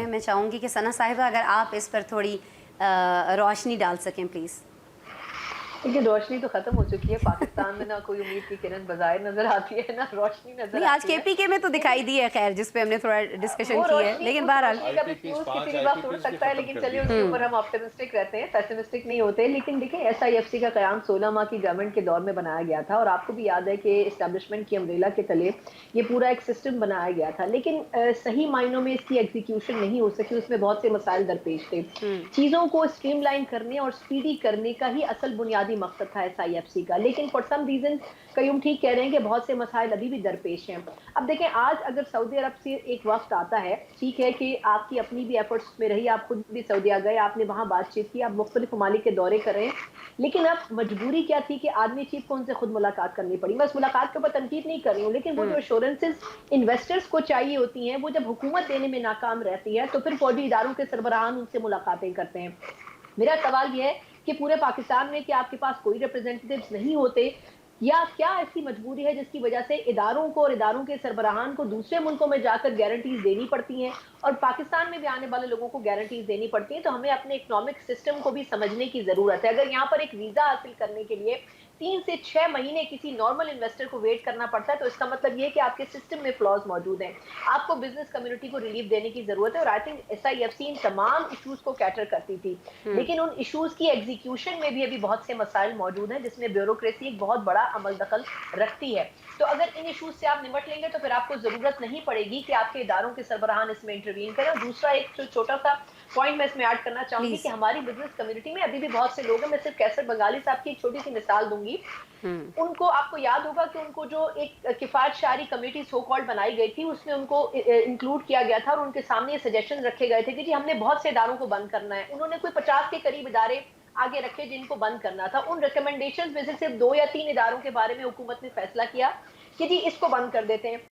میں چاہوں گی کہ ثنا صاحبہ اگر آپ اس پر تھوڑی روشنی ڈال سکیں پلیز. دیکھیے روشنی تو ختم ہو چکی ہے پاکستان میں، نہ کوئی امید کی کرن بظاہر نظر آتی ہے نہ روشنی نظر نہیں آج آتی کے ہے. پی کے میں تو لیکن دکھائی دی ہے خیر، جس پہ ہم نے تھوڑا ڈسکشن وہ کی ہے، روشنی لیکن اس بہرحال روشنی کا بھی فیوز کسی بھی وقت اڑ سکتا ہے، لیکن چلیے اس کے اوپر ہم آپٹمسٹک رہتے ہیں، پیسمسٹک نہیں ہوتے. لیکن دیکھیں ایس آئی ایف سی کا قیام 16 ماہ کی گورنمنٹ کے دور میں بنایا گیا تھا، اور آپ کو بھی یاد ہے کہ اسٹیبلشمنٹ کی امبریلا کے تلے یہ پورا ایک سسٹم بنایا گیا تھا، لیکن صحیح معنوں میں اس کی ایگزیکیوشن نہیں ہو سکی. اس میں بہت سے مسائل درپیش تھے. چیزوں کو اسٹریم لائن کرنے اور اسپیڈی کرنے کا ہی اصل بنیادی مقصد تھا ایس آئی ایف سی کا، لیکن فار سم ریزن قیوم ٹھیک کہہ رہے ہیں کہ بہت سے مسائل ابھی بھی درپیش ہیں. اب دیکھیں آج اگر سعودی عرب سے ایک وقت آتا ہے، ٹھیک ہے کہ آپ کی اپنی بھی ایفرٹس میں رہی، آپ خود بھی سعودیہ گئے، آپ نے وہاں بات چیت کی، آپ مختلف ممالک کے دورے کر رہے ہیں، لیکن اب مجبوری کیا تھی کہ آرمی چیف کو ان سے خود ملاقات کرنی پڑی. میں اس ملاقات کے اوپر تنقید نہیں کر رہی ہوں، لیکن وہ جو ایشورنسز انویسٹرز کو چاہیے ہوتی ہیں وہ جب حکومت دینے میں ناکام رہتی ہے تو پھر فوجی اداروں کے سربراہان ان سے ملاقاتیں کرتے ہیں. میرا سوال یہ ہے کہ پورے پاکستان میں کہ آپ کے پاس کوئی ریپرزینٹیوز نہیں ہوتے، یا کیا ایسی مجبوری ہے جس کی وجہ سے اداروں کو اور اداروں کے سربراہان کو دوسرے ملکوں میں جا کر گارنٹیز دینی پڑتی ہیں اور پاکستان میں بھی آنے والے لوگوں کو گارنٹیز دینی پڑتی ہیں؟ تو ہمیں اپنے اکنامک سسٹم کو بھی سمجھنے کی ضرورت ہے. اگر یہاں پر ایک ویزا حاصل کرنے کے لیے 3 سے 6 مہینے کسی نارمل انویسٹر کو ویٹ کرنا پڑتا ہے تو اس کا مطلب یہ ہے کہ آپ کے سسٹم میں فلاز موجود ہیں. آپ کو بزنس کمیونٹی کو ریلیف دینے کی ضرورت ہے، اور I think S I F C ان تمام ایشوز کو کیٹر کرتی تھی، لیکن ان ایشوز کی ایگزیکیوشن میں بھی ابھی بہت سے مسائل موجود ہیں جس میں بیوروکریسی ایک بہت بڑا عمل دخل رکھتی ہے. تو اگر ان ایشوز سے آپ نمٹ لیں گے تو پھر آپ کو ضرورت نہیں پڑے گی کہ آپ کے اداروں کے سربراہان اس میں انٹروین کریں. اور دوسرا ایک چھوٹا سا پوائنٹ میں اس میں ایڈ کرنا چاہوں گی کہ پلیز. ہماری بزنس کمیونٹی میں ابھی بھی بہت سے لوگ ہیں. میں صرف کیسر بنگالی صاحب کی ایک چھوٹی سی مثال دوں گی. ان کو آپ کو یاد ہوگا کہ ان کو جو ایک کفایت شعاری کمیٹی سو کالڈ بنائی گئی تھی اس میں ان کو انکلوڈ کیا گیا تھا، اور ان کے سامنے یہ سجیشن رکھے گئے تھے کہ جی ہم نے بہت سے اداروں کو بند کرنا ہے. انہوں نے کوئی 50 کے قریب ادارے آگے رکھے جن کو بند کرنا تھا. ان ریکمنڈیشنز میں سے صرف 2 یا 3 اداروں کے بارے میں حکومت نے فیصلہ کیا کہ جی اس کو بند کر دیتے ہیں.